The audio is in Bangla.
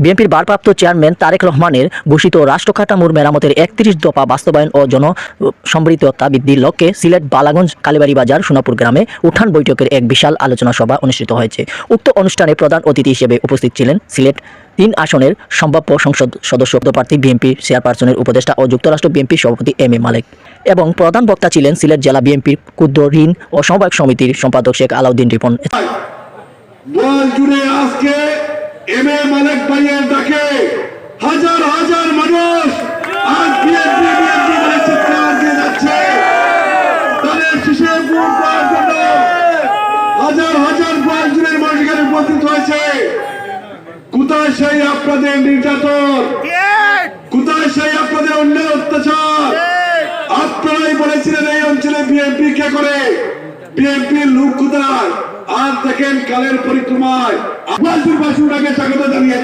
বিএনপির ভারপ্রাপ্ত চেয়ারম্যান তারেক রহমানের ঘোষিত রাষ্ট্র কাঠামোর মেরামতের ৩১ দফা বাস্তবায়ন ও জনসম্পৃক্ততা বৃদ্ধির লক্ষ্যে সিলেট বালাগঞ্জ কালীবাড়ি বাজার সোনাপুর গ্রামে উঠান বৈঠকের এক বিশাল আলোচনা সভা অনুষ্ঠিত হয়েছে। উক্ত অনুষ্ঠানে প্রধান অতিথি হিসেবে উপস্থিত ছিলেন সিলেট ৩ আসনের সম্ভাব্য সংসদ সদস্য প্রার্থী বিএনপি চেয়ারপারসনের উপদেষ্টা ও যুক্তরাষ্ট্র বিএনপির সভাপতি এম.এ. মালেক এবং প্রধান বক্তা ছিলেন সিলেট জেলা বিএনপির ক্ষুদ্র ঋণ ও সমবায় সমিতির সম্পাদক শেখ আলাউদ্দিন রিপন। এম.এ. মালেক ভাইয়ের ডাকে হাজার হাজার মানুষ আজ বিএনপি বলে চিৎকার দিয়ে যাচ্ছে। তাদের শিশু ভোট দেওয়ার জন্য হাজার হাজার বয়সজনের মানুষ এখানে উপস্থিত হয়েছে। কোথায় সেই আপনাদের নির্যাতন, কোথায় সেই আপনাদের অন্যায় অত্যাচার? আপনারাই বলেছিলেন এই অঞ্চলে বিএনপি কে করে, বিএনপির লোক কোথায়? আজ দেখেন কালের পরিক্রমায় স্বাগত জানিয়ে